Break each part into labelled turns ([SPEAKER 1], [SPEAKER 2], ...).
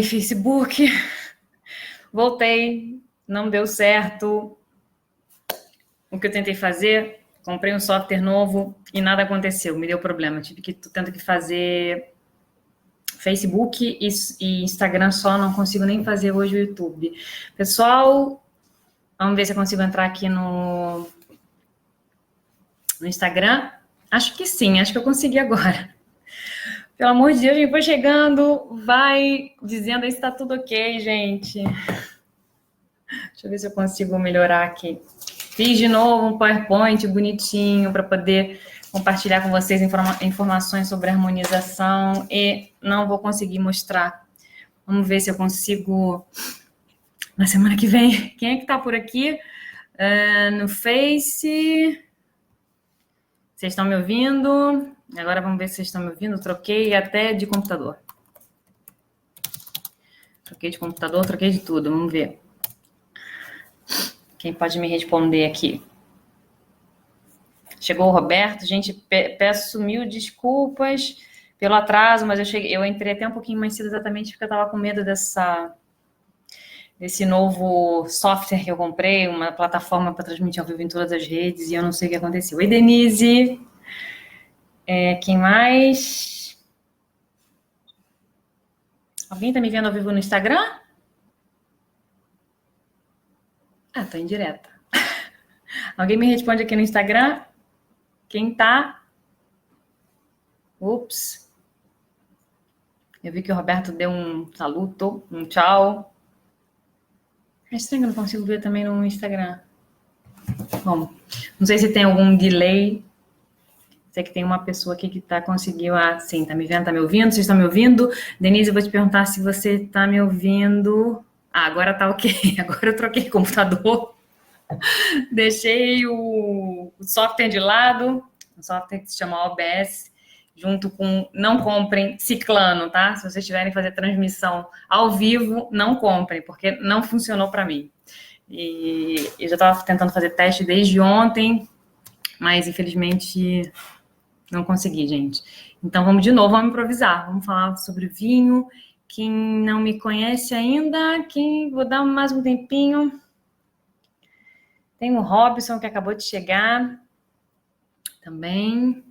[SPEAKER 1] Facebook, voltei, não deu certo o que eu tentei fazer, comprei um software novo e nada aconteceu, me deu problema, tendo que fazer Facebook e Instagram só, não consigo nem fazer hoje o YouTube. Pessoal, vamos ver se eu consigo entrar aqui no Instagram. Acho que sim, acho que eu consegui agora. Pelo amor de Deus, a gente foi chegando, vai dizendo aí se tá tudo ok, gente. Deixa eu ver se eu consigo melhorar aqui. Fiz de novo um PowerPoint bonitinho para poder compartilhar com vocês informações sobre harmonização e não vou conseguir mostrar. Vamos ver se eu consigo na semana que vem. Quem é que tá por aqui? No Face. Vocês estão me ouvindo? Agora vamos ver se vocês estão me ouvindo. Troquei até de computador. Troquei de computador, troquei de tudo. Vamos ver. Quem pode me responder aqui? Chegou o Roberto. Gente, peço mil desculpas pelo atraso, mas eu entrei até um pouquinho mais cedo exatamente porque eu estava com medo desse novo software que eu comprei, uma plataforma para transmitir ao vivo em todas as redes, e eu não sei o que aconteceu. Oi, Denise. Quem mais? Alguém está me vendo ao vivo no Instagram? Tô em direta. Alguém me responde aqui no Instagram? Quem tá? Ups. Eu vi que o Roberto deu um saluto, um tchau. É estranho que eu não consigo ver também no Instagram. Bom, não sei se tem algum delay. Sei que tem uma pessoa aqui que conseguiu. Sim, tá me vendo, tá me ouvindo? Vocês estão me ouvindo? Denise, eu vou te perguntar se você tá me ouvindo. Agora tá ok. Agora eu troquei de computador. Deixei o software de lado, um software que se chama OBS, junto com... Não comprem Ciclano, tá? Se vocês estiverem fazer transmissão ao vivo, não comprem, porque não funcionou para mim. E eu já estava tentando fazer teste desde ontem, mas infelizmente não consegui, gente. Então vamos de novo, vamos improvisar. Vamos falar sobre vinho. Quem não me conhece ainda, vou dar mais um tempinho. Tem o Robson, que acabou de chegar também.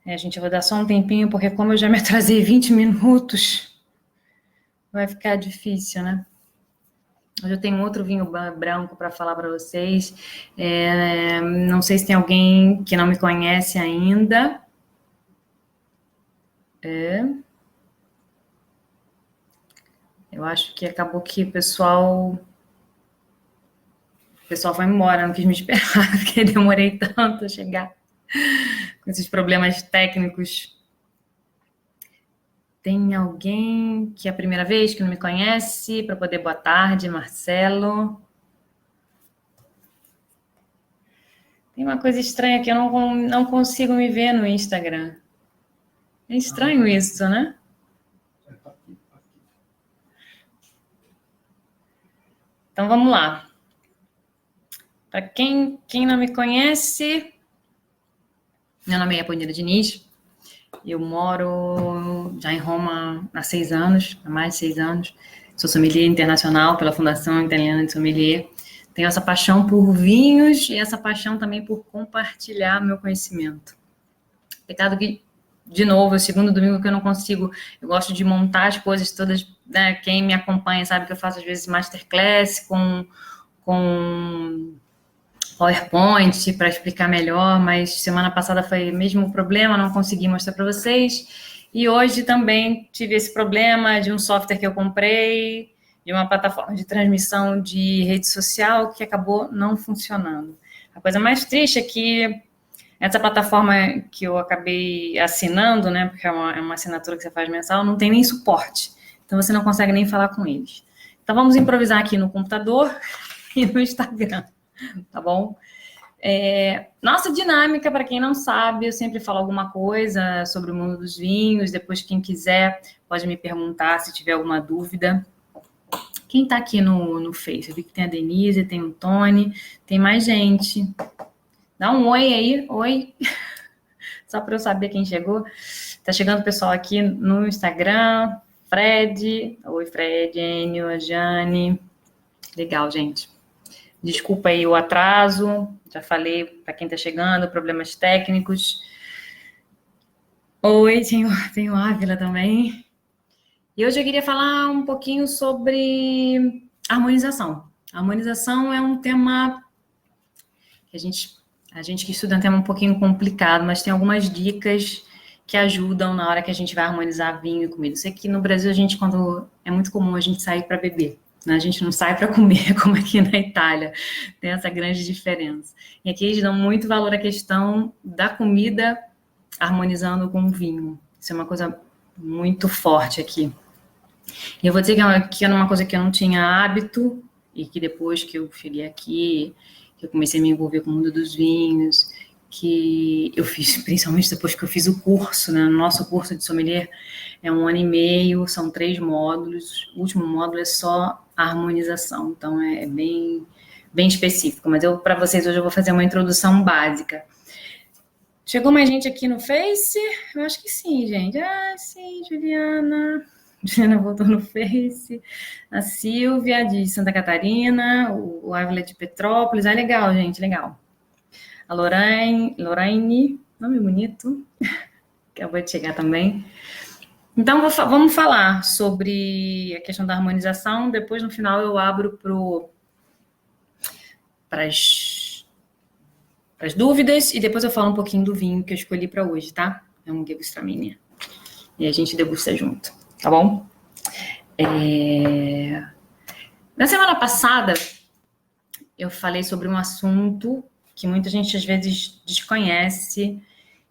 [SPEAKER 1] Gente, eu vou dar só um tempinho, porque como eu já me atrasei 20 minutos, vai ficar difícil, né? Hoje eu tenho outro vinho branco para falar para vocês. Não sei se tem alguém que não me conhece ainda. Eu acho que acabou que o pessoal foi embora, não quis me esperar, porque demorei tanto a chegar com esses problemas técnicos. Tem alguém que é a primeira vez que não me conhece, para poder boa tarde, Marcelo. Tem uma coisa estranha que eu não consigo me ver no Instagram. É estranho isso, né? Então vamos lá. Para quem não me conhece, meu nome é Aponira Diniz. Eu moro já em Roma há 6 anos, há mais de 6 anos. Sou sommelier internacional pela Fundação Italiana de Sommelier. Tenho essa paixão por vinhos e essa paixão também por compartilhar meu conhecimento. Pecado que, de novo, é o segundo domingo que eu não consigo. Eu gosto de montar as coisas todas, né? Quem me acompanha sabe que eu faço, às vezes, masterclass com PowerPoint para explicar melhor, mas semana passada foi o mesmo problema, não consegui mostrar para vocês. E hoje também tive esse problema de um software que eu comprei, de uma plataforma de transmissão de rede social que acabou não funcionando. A coisa mais triste é que essa plataforma que eu acabei assinando, né, porque é uma assinatura que você faz mensal, não tem nem suporte. Então você não consegue nem falar com eles. Então vamos improvisar aqui no computador e no Instagram. Tá bom? Nossa dinâmica, para quem não sabe, eu sempre falo alguma coisa sobre o mundo dos vinhos. Depois, quem quiser, pode me perguntar se tiver alguma dúvida. Quem tá aqui no Face? Eu vi que tem a Denise, tem o Tony, tem mais gente. Dá um oi aí, oi. Só para eu saber quem chegou. Tá chegando o pessoal aqui no Instagram. Fred. Oi, Fred, Enio, a Jane. Legal, gente. Desculpa aí o atraso. Já falei para quem está chegando, problemas técnicos. Oi, tenho Ávila também. E hoje eu queria falar um pouquinho sobre harmonização. A harmonização é um tema que a gente que estuda é um tema um pouquinho complicado, mas tem algumas dicas que ajudam na hora que a gente vai harmonizar vinho e comida. Eu sei que no Brasil quando é muito comum a gente sair para beber, né? A gente não sai para comer, como aqui na Itália. Tem essa grande diferença. E aqui eles dão muito valor à questão da comida harmonizando com o vinho. Isso é uma coisa muito forte aqui. E eu vou dizer que era uma coisa que eu não tinha hábito, e que depois que eu cheguei aqui, que eu comecei a me envolver com o mundo dos vinhos, que eu fiz, principalmente depois que eu fiz o curso, né? O nosso curso de sommelier é 1 ano e meio, são 3 módulos, o último módulo é só a harmonização, então é bem específico, mas para vocês hoje eu vou fazer uma introdução básica. Chegou mais gente aqui no Face? Eu acho que sim, gente. Ah, sim, Juliana voltou no Face. A Silvia, de Santa Catarina. O Ávila de Petrópolis. Ah, legal, gente, legal. A Lorraine, nome bonito. Acabou de chegar também. Então, vamos falar sobre a questão da harmonização. Depois, no final, eu abro para as dúvidas, e depois eu falo um pouquinho do vinho que eu escolhi para hoje, tá? É um Gewürztraminer. E a gente degusta junto, tá bom? Na semana passada, eu falei sobre um assunto que muita gente às vezes desconhece,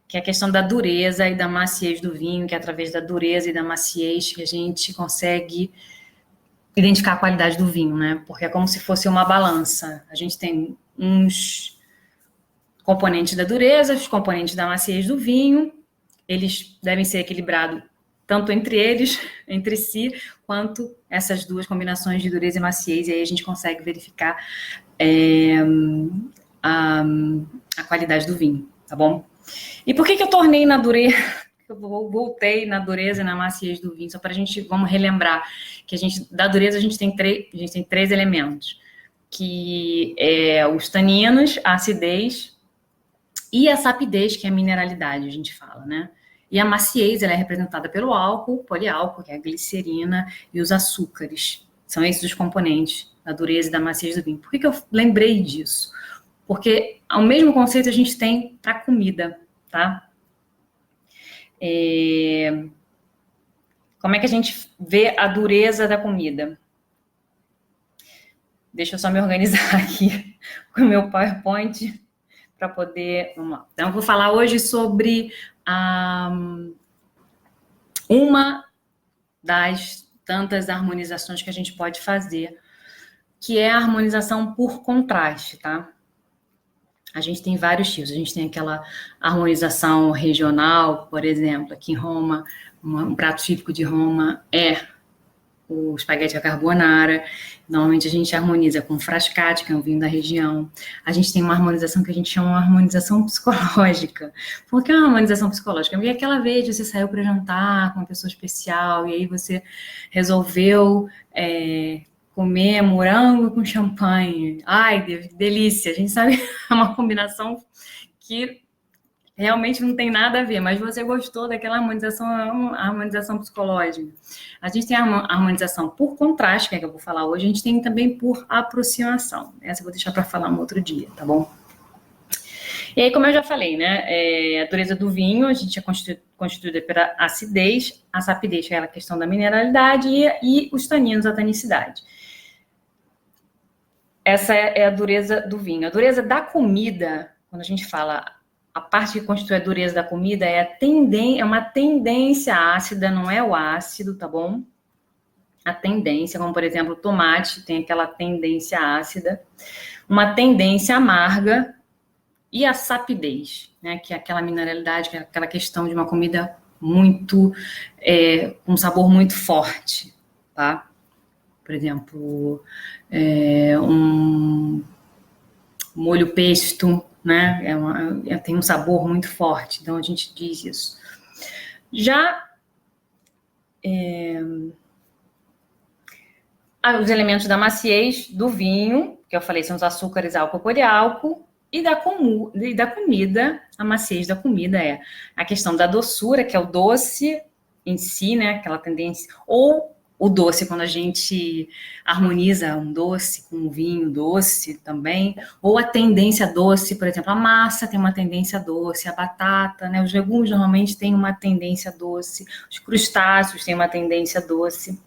[SPEAKER 1] que é a questão da dureza e da maciez do vinho, que é através da dureza e da maciez que a gente consegue identificar a qualidade do vinho, né? Porque é como se fosse uma balança. A gente tem uns componentes da dureza, os componentes da maciez do vinho, eles devem ser equilibrados tanto entre eles, entre si, quanto essas duas combinações de dureza e maciez, e aí a gente consegue verificar a qualidade do vinho, tá bom? E por que eu tornei na dureza, eu voltei na dureza e na maciez do vinho, só para vamos relembrar, que da dureza a gente tem 3 elementos, que é os taninos, a acidez, e a sapidez, que é a mineralidade, a gente fala, né? E a maciez, ela é representada pelo álcool, poliálcool, que é a glicerina, e os açúcares. São esses os componentes da dureza e da maciez do vinho. Por que eu lembrei disso? Porque o mesmo conceito a gente tem para comida, tá? Como é que a gente vê a dureza da comida? Deixa eu só me organizar aqui com o meu PowerPoint para poder... Vamos lá. Então, eu vou falar hoje sobre uma das tantas harmonizações que a gente pode fazer, que é a harmonização por contraste, tá? A gente tem vários tipos. A gente tem aquela harmonização regional, por exemplo, aqui em Roma, um prato típico de Roma é o espaguete à carbonara. Normalmente a gente harmoniza com frascati, que é um vinho da região. A gente tem uma harmonização que a gente chama de harmonização psicológica. Por que é uma harmonização psicológica? Porque aquela vez você saiu para jantar com uma pessoa especial e aí você resolveu comer morango com champanhe. Ai, delícia! A gente sabe, é uma combinação que realmente não tem nada a ver, mas você gostou daquela harmonização, é uma harmonização psicológica. A gente tem a harmonização por contraste, que é que eu vou falar hoje, a gente tem também por aproximação. Essa eu vou deixar para falar um outro dia, tá bom? E aí, como eu já falei, né, a dureza do vinho, a gente é constituída pela acidez, a sapidez, que é a questão da mineralidade, e os taninos, a tanicidade. Essa é a dureza do vinho. A dureza da comida, quando a gente fala... A parte que constitui a dureza da comida é uma tendência ácida, não é o ácido, tá bom? A tendência, como por exemplo, o tomate tem aquela tendência ácida, uma tendência amarga e a sapidez, né? Que é aquela mineralidade, que é aquela questão de uma comida muito, com um sabor muito forte, tá? Por exemplo, um molho pesto, né? Tem um sabor muito forte, então a gente diz isso. Já Os elementos da maciez do vinho, que eu falei, são os açúcares, álcool por álcool, e da comida, a maciez da comida é a questão da doçura, que é o doce em si, né? Aquela tendência, ou o doce, quando a gente harmoniza um doce com um vinho doce também, ou a tendência doce, por exemplo, a massa tem uma tendência doce, a batata, né? Os legumes normalmente têm uma tendência doce, os crustáceos têm uma tendência doce.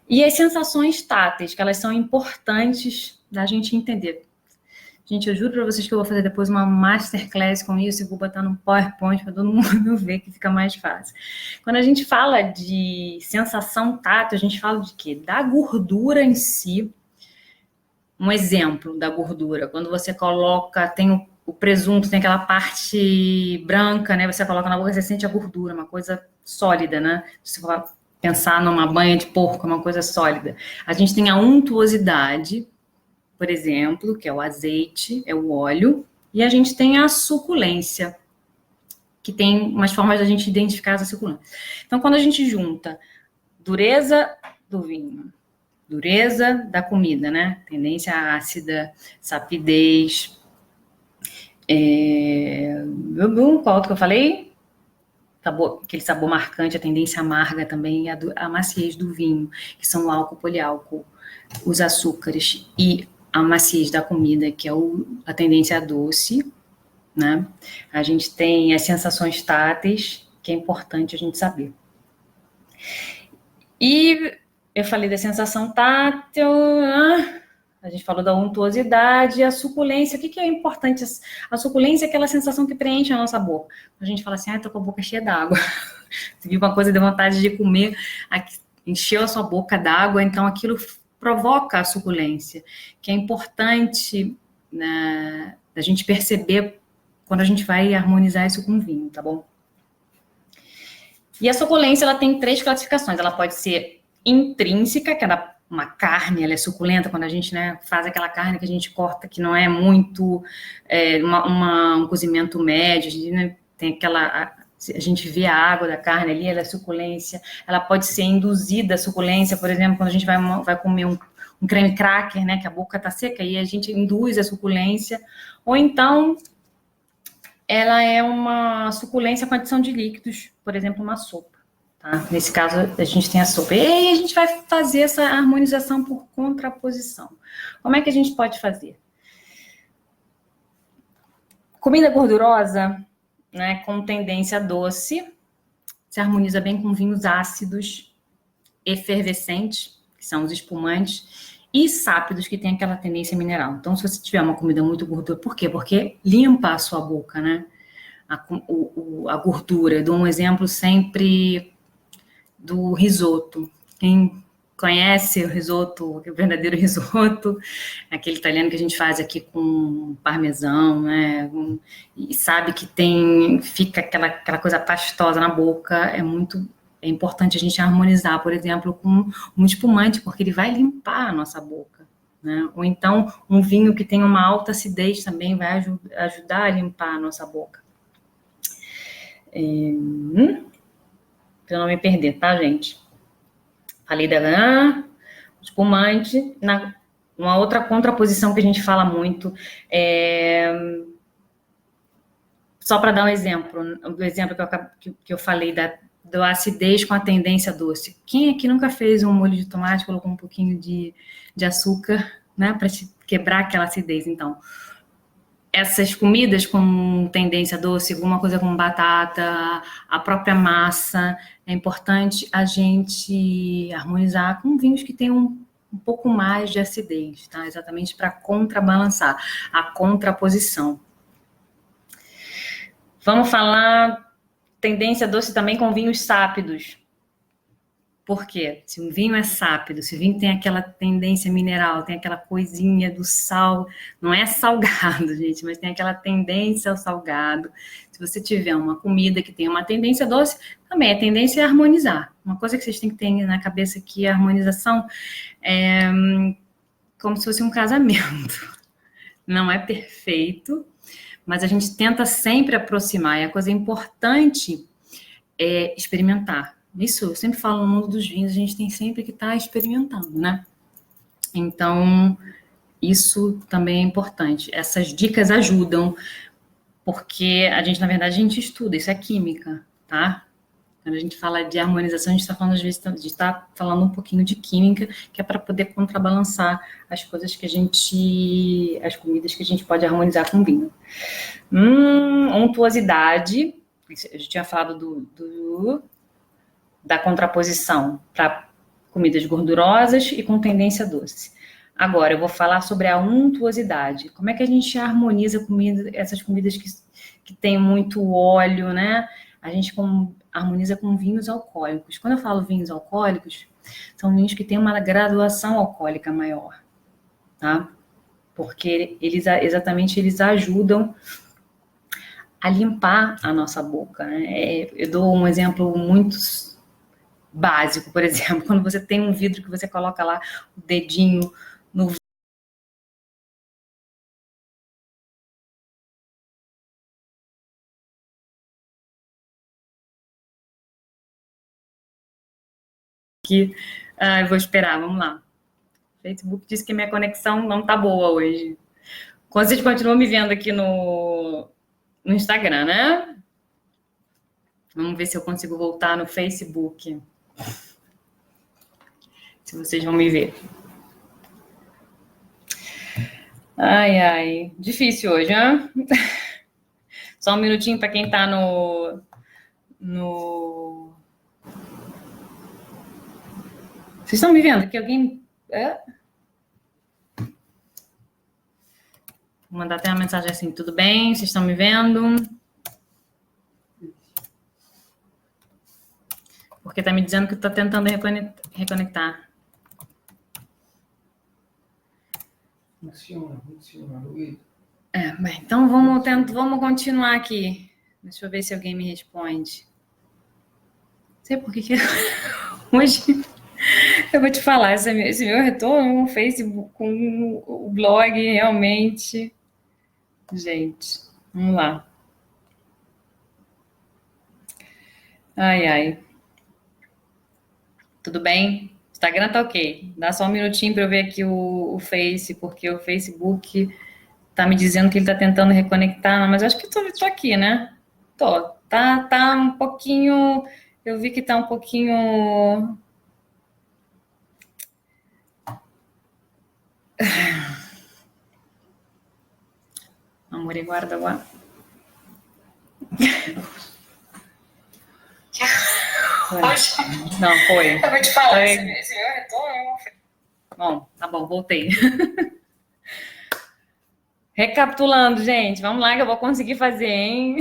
[SPEAKER 1] E as sensações táteis, que elas são importantes da gente entender. Gente, eu juro para vocês que eu vou fazer depois uma masterclass com isso e vou botar no PowerPoint para todo mundo ver que fica mais fácil. Quando a gente fala de sensação tátil, a gente fala de quê? Da gordura em si. Um exemplo da gordura, quando você coloca, tem o presunto, tem aquela parte branca, né? Você coloca na boca, você sente a gordura, uma coisa sólida, né? Se você for pensar numa banha de porco, uma coisa sólida. A gente tem a untuosidade, por exemplo, que é o azeite, é o óleo, e a gente tem a suculência, que tem umas formas da gente identificar essa suculência. Então, quando a gente junta dureza do vinho, dureza da comida, né? Tendência ácida, sapidez. Qual outro que eu falei? Aquele sabor marcante, a tendência amarga também, e a maciez do vinho, que são o álcool, poliálcool, os açúcares e a maciez da comida, que é a tendência doce, né? A gente tem as sensações táteis, que é importante a gente saber. E eu falei da sensação tátil, a gente falou da untuosidade, a suculência. O que é importante? A suculência é aquela sensação que preenche a nossa boca. A gente fala assim, tô com a boca cheia d'água. Você viu uma coisa, deu vontade de comer, encheu a sua boca d'água, então aquilo provoca a suculência, que é importante, né, da gente perceber quando a gente vai harmonizar isso com vinho, tá bom? E a suculência, ela tem 3 classificações. Ela pode ser intrínseca, que é uma carne, ela é suculenta, quando a gente, né, faz aquela carne que a gente corta, que não é muito um cozimento médio, a gente, né, tem aquela... A gente vê a água da carne ali, ela é suculência. Ela pode ser induzida a suculência, por exemplo, quando a gente vai comer um creme cracker, né, que a boca tá seca, e a gente induz a suculência. Ou então, ela é uma suculência com adição de líquidos, por exemplo, uma sopa. Tá? Nesse caso, a gente tem a sopa. E aí a gente vai fazer essa harmonização por contraposição. Como é que a gente pode fazer? Comida gordurosa, né, com tendência doce, se harmoniza bem com vinhos ácidos, efervescentes, que são os espumantes, e sápidos, que tem aquela tendência mineral. Então, se você tiver uma comida muito gordurosa, por quê? Porque limpa a sua boca, né? A gordura. Eu dou um exemplo sempre do risoto. Quem conhece o risoto, o verdadeiro risoto, aquele italiano que a gente faz aqui com parmesão, né? E sabe que fica aquela coisa pastosa na boca. É importante a gente harmonizar, por exemplo, com um espumante, porque ele vai limpar a nossa boca, né? Ou então, um vinho que tem uma alta acidez também vai ajudar a limpar a nossa boca. Pra não me perder, tá, gente? Falei da espumante. Uma outra contraposição que a gente fala muito só para dar um exemplo, do exemplo que eu falei da acidez com a tendência doce. Quem aqui nunca fez um molho de tomate, colocou um pouquinho de açúcar, né, para quebrar aquela acidez? Então, essas comidas com tendência doce, alguma coisa com batata, a própria massa, é importante a gente harmonizar com vinhos que tenham um pouco mais de acidez, tá? Exatamente para contrabalançar a contraposição. Vamos falar tendência doce também com vinhos sápidos. Por quê? Se um vinho é sápido, se o vinho tem aquela tendência mineral, tem aquela coisinha do sal, não é salgado, gente, mas tem aquela tendência ao salgado. Se você tiver uma comida que tem uma tendência doce, também a tendência é harmonizar. Uma coisa que vocês têm que ter na cabeça aqui, a harmonização é como se fosse um casamento. Não é perfeito, mas a gente tenta sempre aproximar. E a coisa importante é experimentar. Isso, eu sempre falo, no mundo dos vinhos, a gente tem sempre que estar experimentando, né? Então, isso também é importante. Essas dicas ajudam, porque a gente, na verdade, a gente estuda, isso é química, tá? Quando a gente fala de harmonização, a gente está falando, às vezes, de estar falando um pouquinho de química, que é para poder contrabalançar as coisas que a gente, as comidas que a gente pode harmonizar com vinho. Untuosidade, a gente tinha falado da contraposição para comidas gordurosas e com tendência doce. Agora, eu vou falar sobre a untuosidade. Como é que a gente harmoniza essas comidas que tem muito óleo, né? A gente harmoniza com vinhos alcoólicos. Quando eu falo vinhos alcoólicos, são vinhos que têm uma graduação alcoólica maior, tá? Porque eles ajudam a limpar a nossa boca, né? Eu dou um exemplo muito básico, por exemplo, quando você tem um vidro que você coloca lá o dedinho no que eu vou esperar, vamos lá. O Facebook disse que minha conexão não tá boa hoje. Vocês continuam me vendo aqui no Instagram, né? Vamos ver se eu consigo voltar no Facebook. Se vocês vão me ver. Ai, ai. Difícil hoje, né? Só um minutinho para quem tá no. Vocês estão me vendo? Que alguém. Vou mandar até uma mensagem assim, tudo bem? Vocês estão me vendo? Porque tá me dizendo que tá tentando reconectar.
[SPEAKER 2] Funciona, Luiz.
[SPEAKER 1] Bem, então vamos continuar aqui. Deixa eu ver se alguém me responde. Não sei por que hoje eu vou te falar, esse meu retorno no Facebook, com o blog, realmente. Gente, vamos lá. Ai, ai. Tudo bem? Instagram tá ok. Dá só um minutinho para eu ver aqui o Face, porque o Facebook tá me dizendo que ele tá tentando reconectar, mas eu acho que tô aqui, né? Tô. Tá um pouquinho. Eu vi que tá um pouquinho. Amor e guarda lá. Não, foi.
[SPEAKER 2] Eu vou te falar,
[SPEAKER 1] esse meu retorno. Bom, tá bom, voltei. Recapitulando, gente, vamos lá que eu vou conseguir fazer, hein?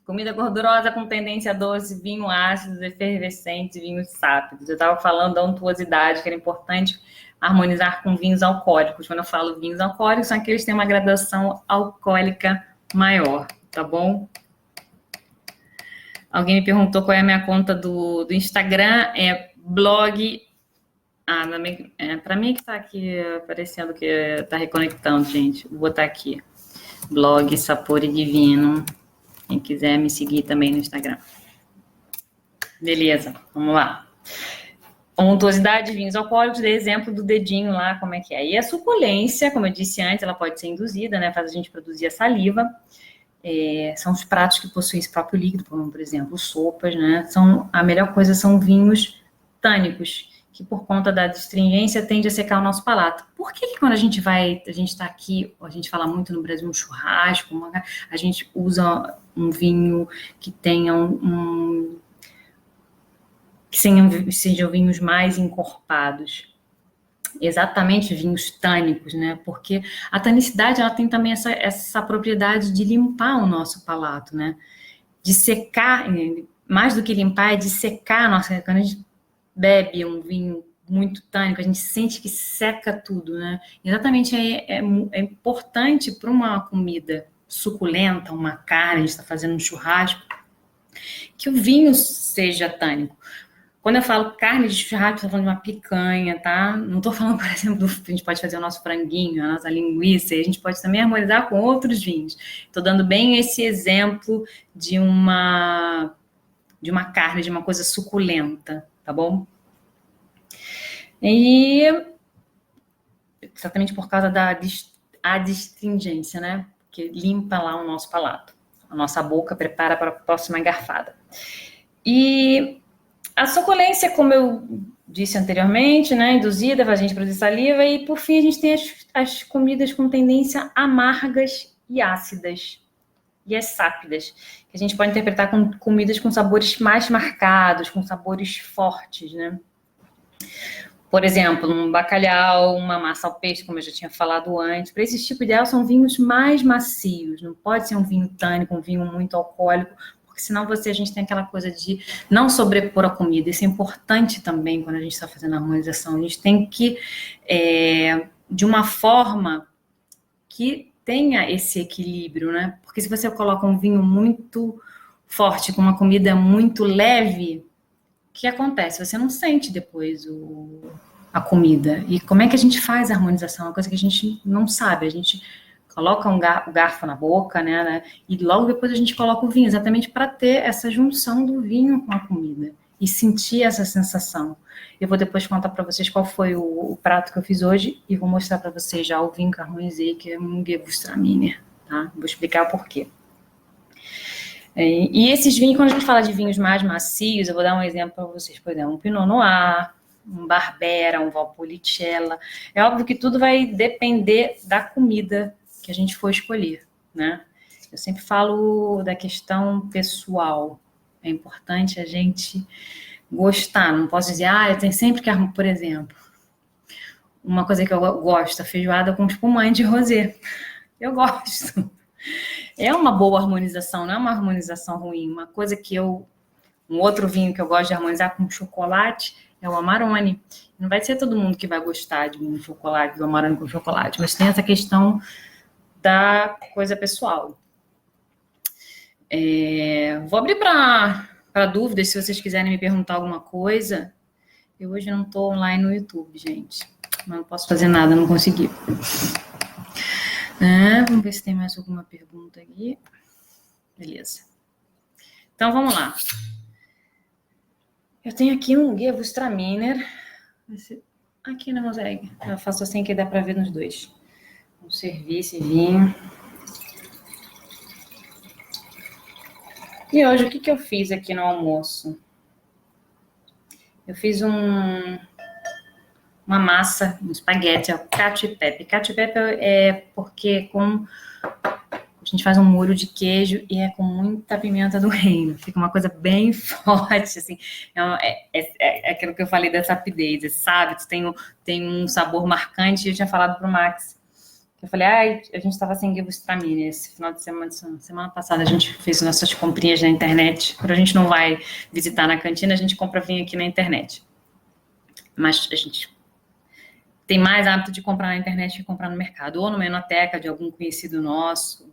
[SPEAKER 1] Comida gordurosa com tendência doce, vinho ácido, efervescente, vinhos sápidos. Eu estava falando da untuosidade, que era importante harmonizar com vinhos alcoólicos. Quando eu falo vinhos alcoólicos, são aqueles que têm uma graduação alcoólica maior, tá bom? Alguém me perguntou qual é a minha conta do Instagram, é blog. Para mim que tá aqui aparecendo que tá reconectando, gente. Vou botar aqui. Blog Sapore Divino. Quem quiser me seguir também no Instagram. Beleza, vamos lá. Untuosidade de vinhos alcoólicos, dei exemplo do dedinho lá, como é que é. E a suculência, como eu disse antes, ela pode ser induzida, né? Faz a gente produzir a saliva. São os pratos que possuem esse próprio líquido, como, por exemplo, sopas, né? A melhor coisa são vinhos tânicos, que por conta da astringência tende a secar o nosso palato. Por que quando a gente está aqui, a gente fala muito no Brasil, um churrasco, a gente usa um vinho que tenha que sejam vinhos mais encorpados? Exatamente, vinhos tânicos, né? Porque a tanicidade, ela tem também essa propriedade de limpar o nosso palato, né? De secar, mais do que limpar, é de secar a nossa... Quando a gente bebe um vinho muito tânico, a gente sente que seca tudo, né? Exatamente, é importante para uma comida suculenta, uma carne, a gente está fazendo um churrasco, que o vinho seja tânico. Quando eu falo carne de churrasco, estou falando de uma picanha, tá? Não estou falando, por exemplo, a gente pode fazer o nosso franguinho, a nossa linguiça, e a gente pode também harmonizar com outros vinhos. Estou dando bem esse exemplo de uma de uma carne, de uma coisa suculenta, tá bom? E exatamente por causa da adstringência, né? Que limpa lá o nosso palato. A nossa boca prepara para a próxima garfada. E a suculência, como eu disse anteriormente, né, induzida para a gente produzir saliva, e por fim a gente tem as comidas com tendência amargas e ácidas, e as sápidas, que a gente pode interpretar como comidas com sabores mais marcados, com sabores fortes, né? Por exemplo, um bacalhau, uma massa ao peixe, como eu já tinha falado antes. Para esse tipo ideal são vinhos mais macios, não pode ser um vinho tânico, um vinho muito alcoólico, porque senão a gente tem aquela coisa de não sobrepor a comida. Isso é importante também quando a gente está fazendo a harmonização. A gente tem que, de uma forma que tenha esse equilíbrio, né? Porque se você coloca um vinho muito forte com uma comida muito leve, o que acontece? Você não sente depois a comida. E como é que a gente faz a harmonização? É uma coisa que a gente não sabe. A gente coloca o garfo na boca, né? E logo depois a gente coloca o vinho, exatamente para ter essa junção do vinho com a comida e sentir essa sensação. Eu vou depois contar para vocês qual foi o prato que eu fiz hoje e vou mostrar para vocês já o vinho que eu harmonizei, que é um Gewürztraminer, tá? Vou explicar o porquê. E esses vinhos, quando a gente fala de vinhos mais macios, eu vou dar um exemplo para vocês, por exemplo, um Pinot Noir, um Barbera, um Valpolicella. É óbvio que tudo vai depender da comida que a gente for escolher, né? Eu sempre falo da questão pessoal. É importante a gente gostar. Não posso dizer, eu tenho sempre que, por exemplo, uma coisa que eu gosto, a feijoada com espumante de rosé. Eu gosto. É uma boa harmonização, não é uma harmonização ruim. Uma coisa que um outro vinho que eu gosto de harmonizar com chocolate é o Amarone. Não vai ser todo mundo que vai gostar de um chocolate, do Amarone com chocolate, mas tem essa questão da coisa pessoal. Vou abrir para dúvidas, se vocês quiserem me perguntar alguma coisa. Eu hoje não estou online no YouTube, gente. Mas não posso fazer nada, não consegui. Vamos ver se tem mais alguma pergunta aqui. Beleza. Então, vamos lá. Eu tenho aqui um Gewürztraminer. Aqui não consegue. Eu faço assim que dá para ver nos dois. Vamos servir esse vinho. E hoje, o que eu fiz aqui no almoço? Eu fiz uma massa, um espaguete, cacio e pepe. Cacio e pepe é porque a gente faz um molho de queijo e é com muita pimenta do reino. Fica uma coisa bem forte, assim. É aquilo que eu falei da sapidez, sabe? Tem um sabor marcante. Eu tinha falado pro Max. Eu falei, a gente estava sem Gewürztraminer esse final de semana passada. A gente fez nossas comprinhas na internet. Quando a gente não vai visitar na cantina, a gente compra vinho aqui na internet. Mas a gente tem mais hábito de comprar na internet que comprar no mercado, ou numa enoteca de algum conhecido nosso.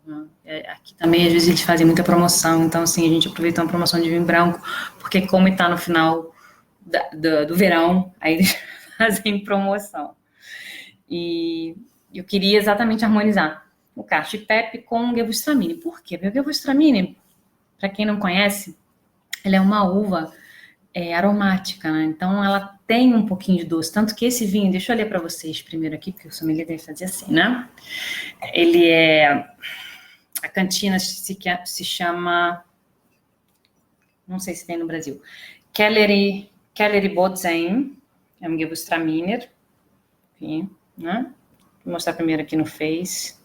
[SPEAKER 1] Aqui também, às vezes, eles fazem muita promoção, então, assim, a gente aproveitou uma promoção de vinho branco, porque como está no final do verão, aí eles fazem promoção. E eu queria exatamente harmonizar o cacio e pepe com o Gewürztraminer. Por quê? Porque o Gewürztraminer, para quem não conhece, ele é uma uva aromática, né? Então ela tem um pouquinho de doce, tanto que esse vinho, deixa eu ler para vocês primeiro aqui, porque o sommelier deve fazer assim, né? A cantina se chama, não sei se tem no Brasil, Kellery Botzen, é um Gewürztraminer, enfim, né? Vou mostrar primeiro aqui no Face.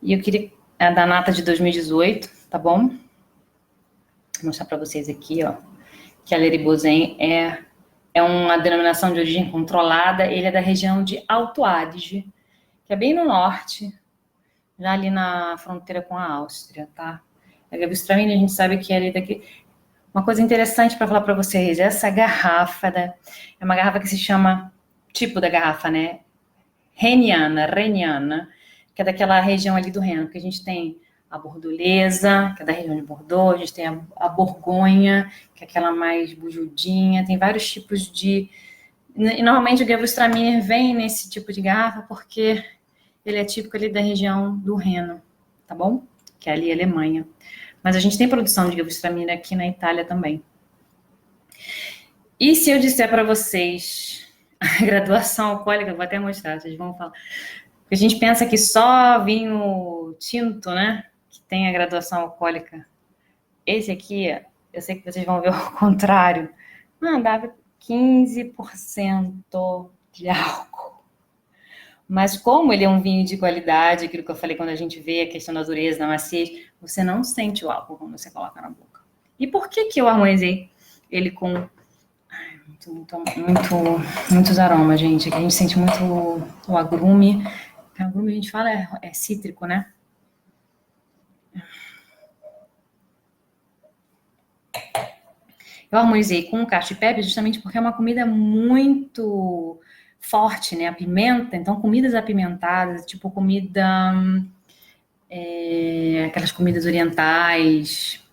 [SPEAKER 1] E eu queria da nata de 2018, tá bom? Vou mostrar para vocês aqui, ó. Kellery Botzen é uma denominação de origem controlada. Ele é da região de Alto Adige, que é bem no norte, já ali na fronteira com a Áustria, tá? A Gewürztraminer, a gente sabe que é ali daqui. Uma coisa interessante para falar para vocês, essa garrafa é uma garrafa que se chama, tipo da garrafa, né? Rheniana, que é daquela região ali do Reno, que a gente tem a Bordolesa, que é da região de Bordeaux, a gente tem a Borgonha, que é aquela mais bujudinha, tem vários tipos de... E normalmente o Gewürztraminer vem nesse tipo de garrafa porque ele é típico ali da região do Reno, tá bom? Que é ali a Alemanha. Mas a gente tem produção de gewürztraminer aqui na Itália também. E se eu disser para vocês a graduação alcoólica, vou até mostrar, vocês vão falar. Porque a gente pensa que só vinho tinto, né, que tem a graduação alcoólica. Esse aqui, eu sei que vocês vão ver o contrário. Não, dava 15% de álcool. Mas como ele é um vinho de qualidade, aquilo que eu falei quando a gente vê a questão da dureza, da maciez, você não sente o álcool quando você coloca na boca. E por que eu harmonizei ele com muitos aromas, gente? Aqui a gente sente muito o agrume. O agrume a gente fala é cítrico, né? Eu harmonizei com o cacho de pepe justamente porque é uma comida muito forte, né? A pimenta, então comidas apimentadas, tipo comida... aquelas comidas orientais.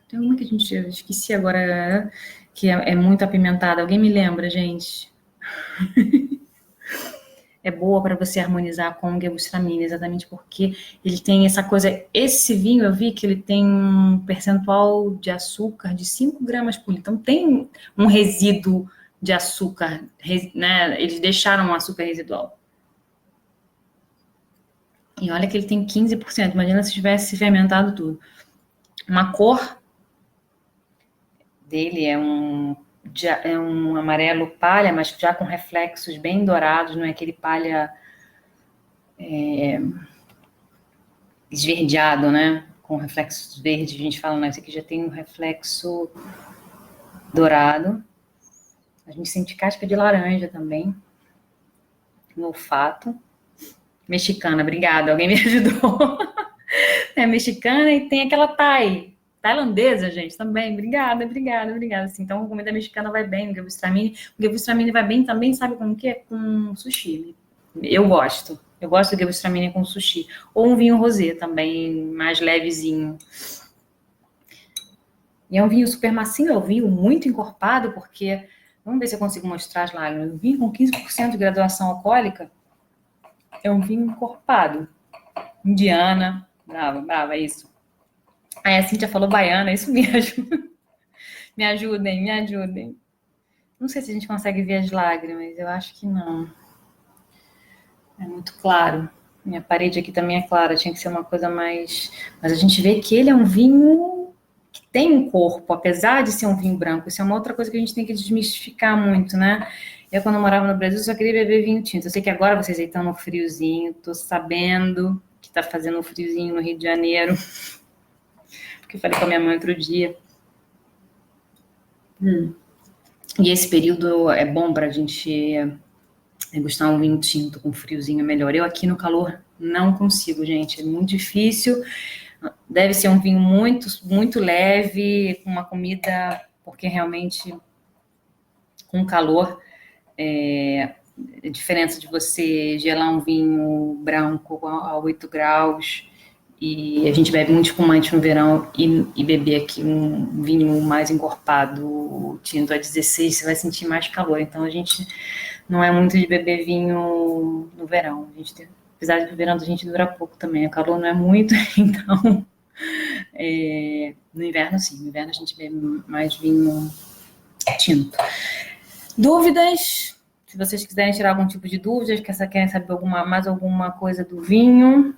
[SPEAKER 1] Tem uma que a gente... Eu esqueci agora, que é muito apimentada. Alguém me lembra, gente? É boa para você harmonizar com o gewürztraminer, exatamente porque ele tem essa coisa... Esse vinho, eu vi que ele tem um percentual de açúcar de 5 gramas por litro. Então, tem um resíduo de açúcar, né? Eles deixaram um açúcar residual. E olha que ele tem 15%. Imagina se tivesse fermentado tudo. Uma cor dele é um amarelo palha, mas já com reflexos bem dourados, não é aquele palha esverdeado, né? Com reflexos verdes, a gente fala, não, esse aqui já tem um reflexo dourado. A gente sente casca de laranja também no olfato. Mexicana, obrigada, alguém me ajudou. É mexicana e tem aquela tailandesa, gente, também. Obrigada. Assim, então, a comida mexicana vai bem, o gewürztraminer vai bem também, sabe com o quê? Com sushi. Eu gosto do gewürztraminer com sushi. Ou um vinho rosé também, mais levezinho. E é um vinho super macio, é um vinho muito encorpado, porque... Vamos ver se eu consigo mostrar as lágrimas. Um vinho com 15% de graduação alcoólica é um vinho encorpado. Indiana, brava, é isso. Aí a Cíntia falou baiana, isso mesmo. Me ajudem. Não sei se a gente consegue ver as lágrimas, eu acho que não. É muito claro. Minha parede aqui também é clara, tinha que ser uma coisa mais... Mas a gente vê que ele é um vinho que tem um corpo, apesar de ser um vinho branco. Isso é uma outra coisa que a gente tem que desmistificar muito, né? Eu, quando eu morava no Brasil, só queria beber vinho tinto. Eu sei que agora vocês estão no friozinho, tô sabendo que tá fazendo um friozinho no Rio de Janeiro. Porque eu falei com a minha mãe outro dia. E esse período é bom pra gente degustar um vinho tinto com friozinho melhor. Eu aqui no calor não consigo, gente. É muito difícil. Deve ser um vinho muito, muito leve, com uma comida, porque realmente com calor a diferença de você gelar um vinho branco a 8 graus e a gente bebe muito espumante no verão e beber aqui um vinho mais encorpado, tinto a 16, você vai sentir mais calor. Então a gente não é muito de beber vinho no verão. A gente apesar de que o verão da gente dura pouco também, o calor não é muito, então no inverno sim, no inverno a gente bebe mais vinho tinto. Dúvidas? Se vocês quiserem tirar algum tipo de dúvidas, querem saber mais alguma coisa do vinho,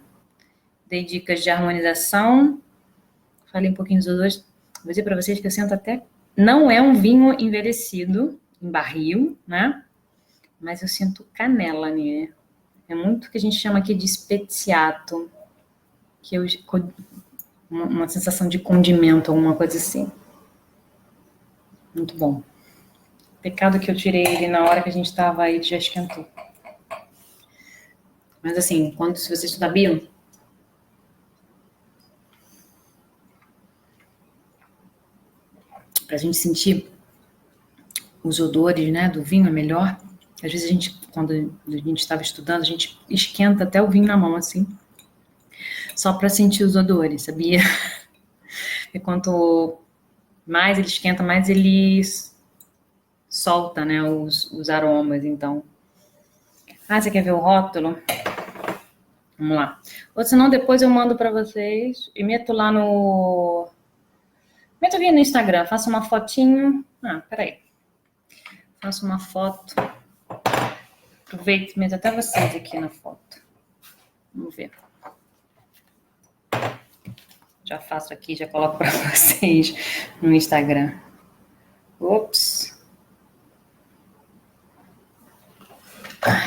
[SPEAKER 1] dei dicas de harmonização, falei um pouquinho dos odores. Vou dizer para vocês que eu sinto até... Não é um vinho envelhecido em barril, né? Mas eu sinto canela nele. É muito o que a gente chama aqui de speziato, que uma sensação de condimento, alguma coisa assim. Muito bom. Pecado que eu tirei ele na hora que a gente estava aí, já esquentou. Mas assim, se vocês sabiam, pra gente sentir os odores, né, do vinho é melhor. Às vezes quando a gente estava estudando, a gente esquenta até o vinho na mão, assim, só para sentir os odores, sabia? E quanto mais ele esquenta, mais ele solta, né, os aromas, então. Ah, você quer ver o rótulo? Vamos lá. Ou senão depois eu mando para vocês e meto lá no... Meto aqui no Instagram, faço uma fotinho. Peraí. Faço uma foto. Aproveito, meto até vocês aqui na foto. Vamos ver. Já faço aqui, já coloco para vocês no Instagram. Ops.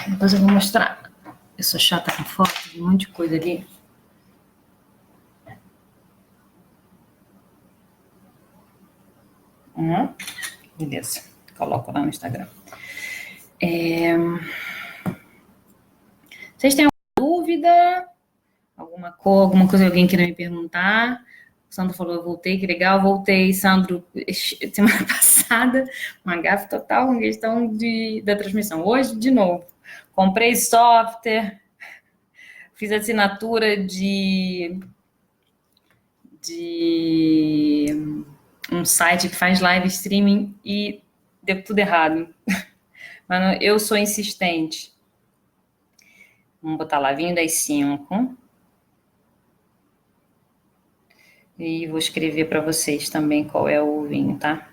[SPEAKER 1] Depois eu vou mostrar. Eu sou chata com foto, tem um monte de coisa ali. Beleza, coloco lá no Instagram. Vocês têm alguma dúvida? Alguma coisa, alguém queira me perguntar? O Sandro falou, eu voltei, que legal, voltei, Sandro, semana passada, uma gafe total com questão da transmissão. Hoje, de novo, comprei software, fiz assinatura de um site que faz live streaming e deu tudo errado. Mas eu sou insistente. Vamos botar lá, vinho das 5. E vou escrever para vocês também qual é o vinho, tá?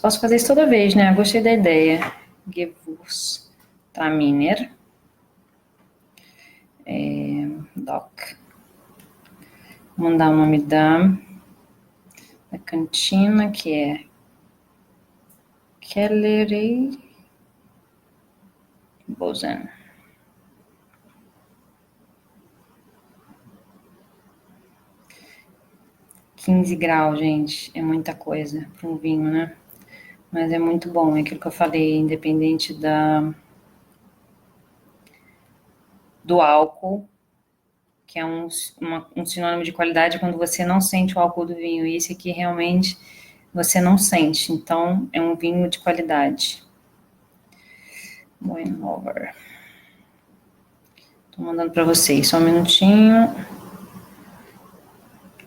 [SPEAKER 1] Posso fazer isso toda vez, né? Gostei da ideia. Gewürztraminer. Doc. Vou mandar o nome da cantina, que é Kellerei Bozen. €15, gente, é muita coisa para um vinho, né? Mas é muito bom, é aquilo que eu falei, independente do álcool, que é um sinônimo de qualidade quando você não sente o álcool do vinho. E esse aqui realmente você não sente, então é um vinho de qualidade. Moenhofer. Tô mandando para vocês, só um minutinho.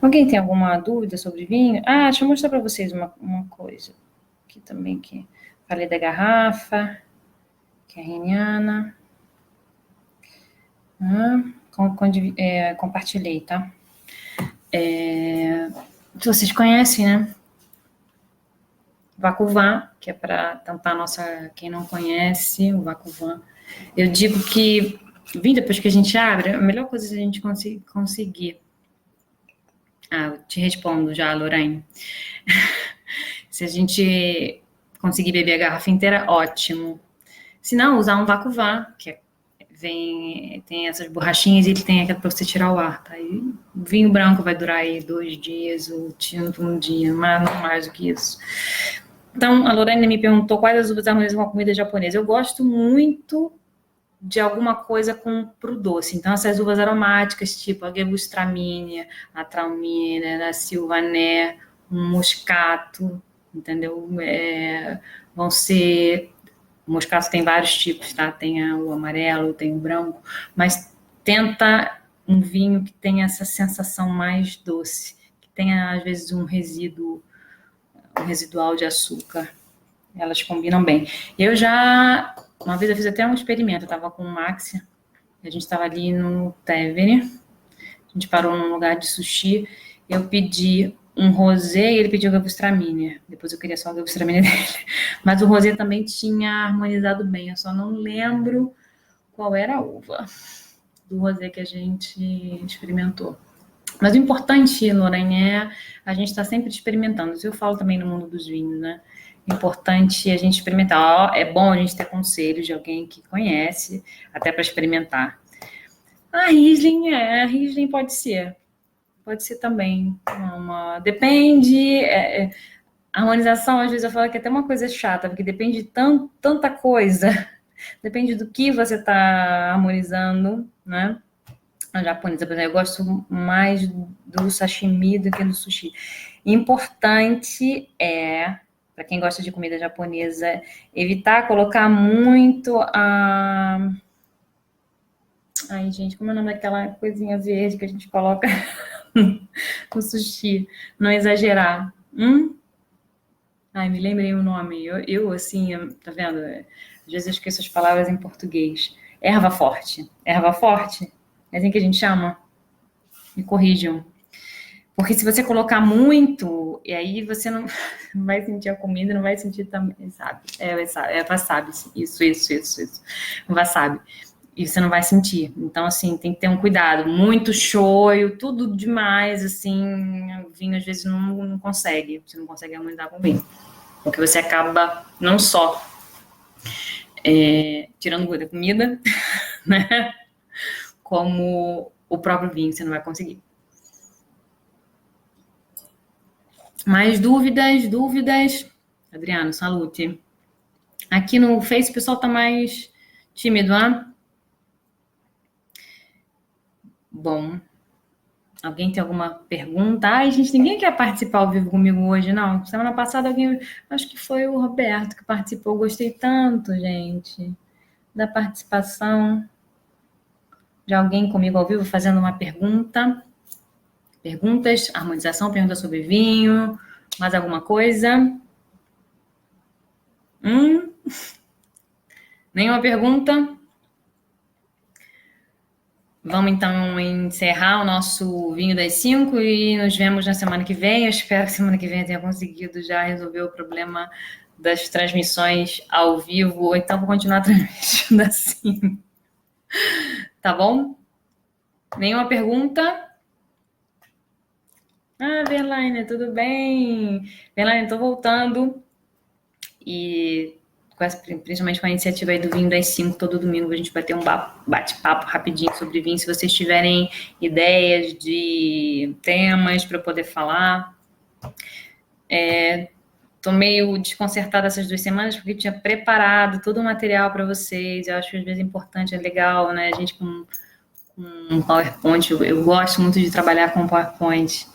[SPEAKER 1] Alguém tem alguma dúvida sobre vinho? Deixa eu mostrar para vocês uma coisa. Aqui também, que falei da garrafa, que é reniana. Compartilhei, tá? Vocês conhecem, né? Vacuvan, que é para tampar quem não conhece, o Vacuvan. Eu digo que vinho, depois que a gente abre, a melhor coisa é a gente conseguir. Eu te respondo já, Lorraine. Se a gente conseguir beber a garrafa inteira, ótimo. Se não, usar um Vacuvan, que tem essas borrachinhas e ele tem aquela para você tirar o ar, tá? E o vinho branco vai durar aí 2 dias, o tinto 1 dia, mas não mais do que isso. Então, a Lorraine me perguntou quais as uvas harmonizam com a comida japonesa. Eu gosto muito de alguma coisa pro doce. Então, essas uvas aromáticas, tipo a Gewürztraminer, a Traminer, a Sylvaner, um moscato, entendeu? Vão ser... O moscato tem vários tipos, tá? Tem o amarelo, tem o branco, mas tenta um vinho que tenha essa sensação mais doce, que tenha, às vezes, um residual de açúcar. Elas combinam bem. Uma vez eu fiz até um experimento, eu estava com o Maxi, a gente estava ali no Tevere, a gente parou num lugar de sushi, eu pedi um rosé e ele pediu o Gewürztraminer. Depois eu queria só o Gewürztraminer dele. Mas o rosé também tinha harmonizado bem, eu só não lembro qual era a uva do rosé que a gente experimentou. Mas o importante, Lorraine, é a gente estar sempre experimentando. Isso eu falo também no mundo dos vinhos, né? É importante a gente experimentar. É bom a gente ter conselhos de alguém que conhece, até para experimentar. A Riesling pode ser. Pode ser também. Depende. A harmonização, às vezes, eu falo que é até uma coisa chata, porque depende de tanta coisa. Depende do que você está harmonizando, né? A japonesa, por exemplo, eu gosto mais do sashimi do que do sushi. Importante para quem gosta de comida japonesa, evitar colocar muito Ai, gente, como é o nome daquela coisinha verde que a gente coloca no sushi? Não exagerar. Ai, me lembrei o nome. Eu assim, tá vendo? Às vezes eu esqueço as palavras em português. Erva forte. Erva forte? É assim que a gente chama? Me corrijam. Porque se você colocar muito, e aí você não vai sentir a comida, não vai sentir também, sabe? É wasabi, isso. Wasabi. E você não vai sentir. Então, assim, tem que ter um cuidado. Muito shoyu, tudo demais, assim, vinho às vezes não consegue. Você não consegue harmonizar com vinho. Porque você acaba não só tirando gosto da comida, né? Como o próprio vinho você não vai conseguir. Mais dúvidas? Adriano, salute. Aqui no Face o pessoal tá mais tímido, né? Bom, alguém tem alguma pergunta? Ai, gente, ninguém quer participar ao vivo comigo hoje, não. Semana passada alguém, acho que foi o Roberto que participou. Gostei tanto, gente, da participação de alguém comigo ao vivo fazendo uma pergunta. Perguntas, harmonização, pergunta sobre vinho, mais alguma coisa? Nenhuma pergunta? Vamos então encerrar o nosso Vinho das 5 e nos vemos na semana que vem. Eu espero que semana que vem eu tenha conseguido já resolver o problema das transmissões ao vivo, ou então vou continuar transmitindo assim. Tá bom? Nenhuma pergunta? Ah, Verlaine, tudo bem? Verlaine, tô voltando. E principalmente com a iniciativa aí do Vinho das 5, todo domingo a gente vai ter um bate-papo rapidinho sobre vinho. Se vocês tiverem ideias de temas para eu poder falar. Tô meio desconcertada essas 2 semanas porque tinha preparado todo o material para vocês. Eu acho que às vezes é importante, é legal, né? A gente com um PowerPoint, eu gosto muito de trabalhar com PowerPoint.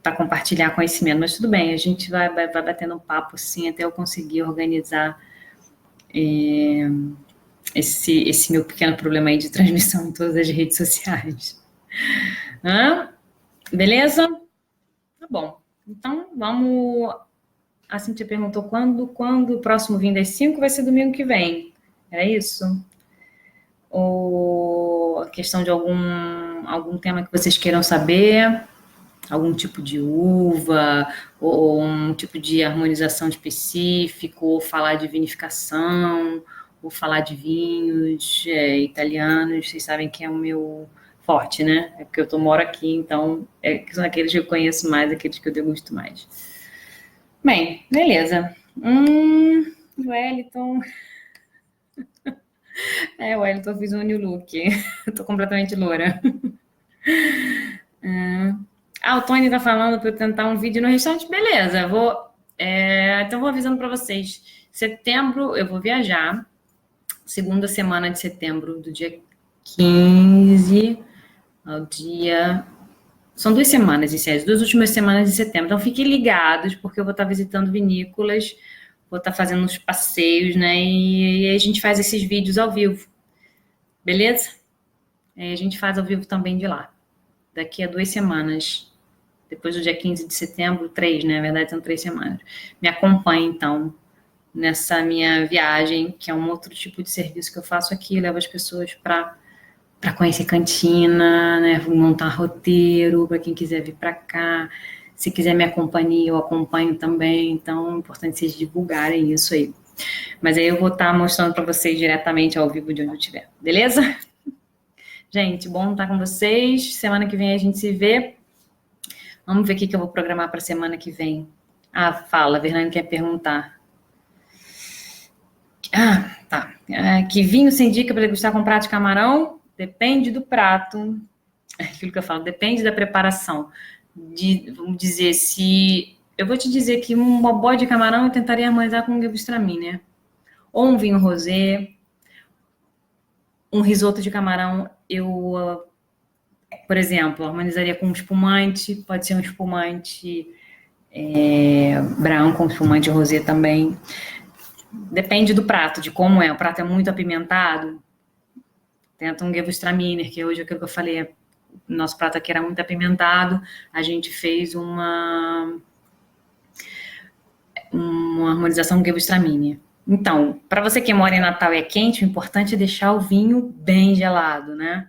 [SPEAKER 1] Para compartilhar conhecimento, mas tudo bem, a gente vai batendo um papo assim até eu conseguir organizar esse meu pequeno problema aí de transmissão em todas as redes sociais. Beleza? Tá bom. Então, vamos... A Cintia perguntou quando o próximo Vinho das 5 vai ser domingo que vem. Era isso? Ou a questão de algum tema que vocês queiram saber? Algum tipo de uva, ou um tipo de harmonização específico, ou falar de vinificação, ou falar de vinhos italianos. Vocês sabem que é o meu forte, né? É porque eu moro aqui, então são aqueles que eu conheço mais, aqueles que eu degusto mais. Bem, beleza. Wellington. Wellington, eu fiz um new look. Eu tô completamente loura. O Tony tá falando para eu tentar um vídeo no restaurante. Beleza, então vou avisando para vocês. Setembro eu vou viajar. Segunda semana de setembro, do dia 15 ao dia... São 2 semanas, as 2 últimas semanas de setembro. Então fiquem ligados, porque eu vou estar visitando vinícolas, vou estar fazendo uns passeios, né? E a gente faz esses vídeos ao vivo. Beleza? A gente faz ao vivo também de lá. Daqui a 2 semanas. Depois do dia 15 de setembro, 3, né? Na verdade, são 3 semanas. Me acompanhe, então, nessa minha viagem, que é um outro tipo de serviço que eu faço aqui. Eu levo as pessoas para conhecer cantina, né? Montar roteiro, para quem quiser vir para cá. Se quiser me acompanhar, eu acompanho também. Então, é importante vocês divulgarem isso aí. Mas aí eu vou estar mostrando para vocês diretamente ao vivo de onde eu estiver. Beleza? Gente, bom estar com vocês. Semana que vem a gente se vê. Vamos ver o que eu vou programar para a semana que vem. Fala, a Fernanda quer perguntar. Tá. Que vinho se indica para degustar com prato de camarão? Depende do prato. Aquilo que eu falo, depende da preparação. Vamos dizer, eu vou te dizer que um bobó de camarão eu tentaria harmonizar com um gewürztraminer. Ou um vinho rosé. Um risoto de camarão, por exemplo, harmonizaria com um espumante. Pode ser um espumante branco, um espumante rosé também. Depende do prato, de como é. O prato é muito apimentado, tenta um gewürztraminer, que hoje aquilo que eu falei, nosso prato aqui era muito apimentado, a gente fez uma harmonização com gewürztraminer. Então, para você que mora em Natal e é quente, o importante é deixar o vinho bem gelado, né?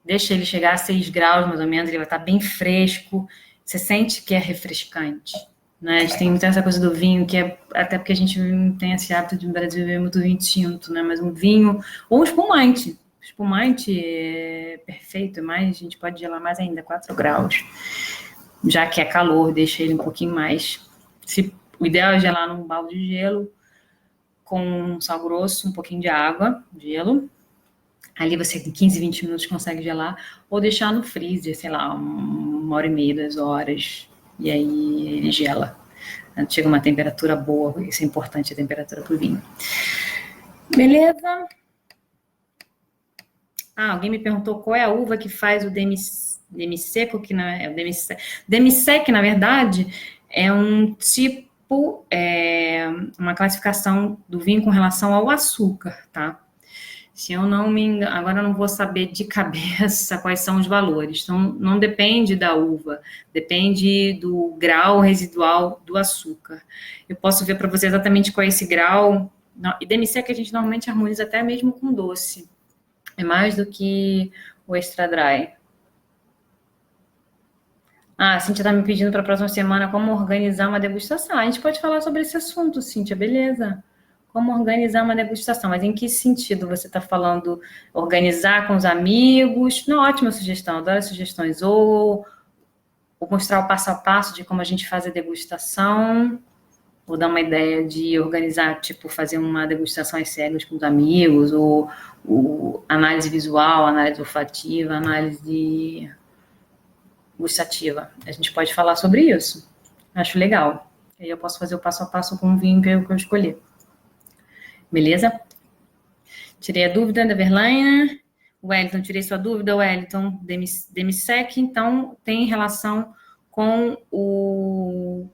[SPEAKER 1] Deixa ele chegar a 6 graus, mais ou menos, ele vai estar bem fresco. Você sente que é refrescante, né? A gente tem muita essa coisa do vinho, que é até porque a gente não tem esse hábito de no Brasil beber muito vinho tinto, né? Mas um vinho, ou um espumante. Espumante é perfeito, mas a gente pode gelar mais ainda, 4 graus. Já que é calor, deixa ele um pouquinho mais. O ideal é gelar num balde de gelo, com sal grosso, um pouquinho de água, gelo. Ali você em 15, 20 minutos consegue gelar, ou deixar no freezer, sei lá, 1h30, 2 horas, e aí ele gela. Chega uma temperatura boa, isso é importante, a temperatura pro vinho. Beleza? Alguém me perguntou qual é a uva que faz o demi-seco, que não é o demi-sec, na verdade, é um tipo, uma classificação do vinho com relação ao açúcar, tá? Se eu não me engano, agora eu não vou saber de cabeça quais são os valores. Então, não depende da uva, depende do grau residual do açúcar. Eu posso ver para você exatamente qual é esse grau. E demi-sec a gente normalmente harmoniza até mesmo com doce. É mais do que o extra dry. A Cíntia está me pedindo para a próxima semana como organizar uma degustação. A gente pode falar sobre esse assunto, Cíntia, beleza? Como organizar uma degustação, mas em que sentido você está falando? Organizar com os amigos? Não, ótima sugestão, adoro sugestões. Ou mostrar o passo a passo de como a gente faz a degustação, ou dar uma ideia de organizar, tipo, fazer uma degustação às cegas com os amigos, ou análise visual, análise olfativa, análise gustativa. A gente pode falar sobre isso. Acho legal. Aí eu posso fazer o passo a passo com o vinho que eu escolher. Beleza? Tirei a dúvida da Verlaine. Wellington, tirei sua dúvida, Wellington. Demi-sec, então, tem relação com o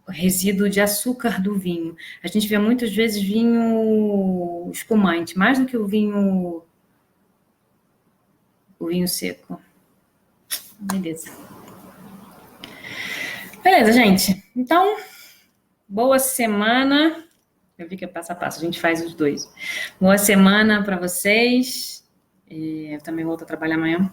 [SPEAKER 1] resíduo de açúcar do vinho. A gente vê muitas vezes vinho espumante, mais do que o vinho seco. Beleza. Beleza, gente. Então, boa semana. Eu vi que é passo a passo, a gente faz os dois. Boa semana para vocês. Eu também volto a trabalhar amanhã.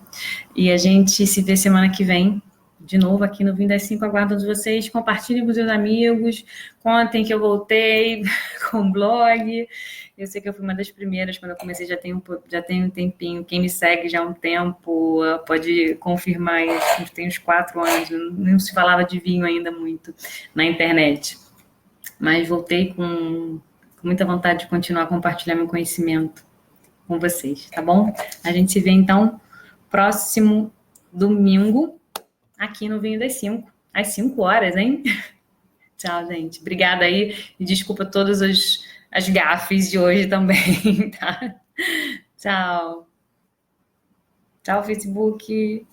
[SPEAKER 1] E a gente se vê semana que vem, de novo aqui no Vinho das 5. Aguardo vocês. Compartilhem com seus amigos. Contem que eu voltei com o blog. Eu sei que eu fui uma das primeiras, quando eu comecei, já tem um tempinho. Quem me segue já há um tempo pode confirmar isso. Tem uns 4 anos. Não se falava de vinho ainda muito na internet. Mas voltei com muita vontade de continuar a compartilhar meu conhecimento com vocês, tá bom? A gente se vê, então, próximo domingo, aqui no Vinho das 5, às 5 horas, hein? Tchau, gente. Obrigada aí e desculpa todas as gafes de hoje também, tá? Tchau. Tchau, Facebook.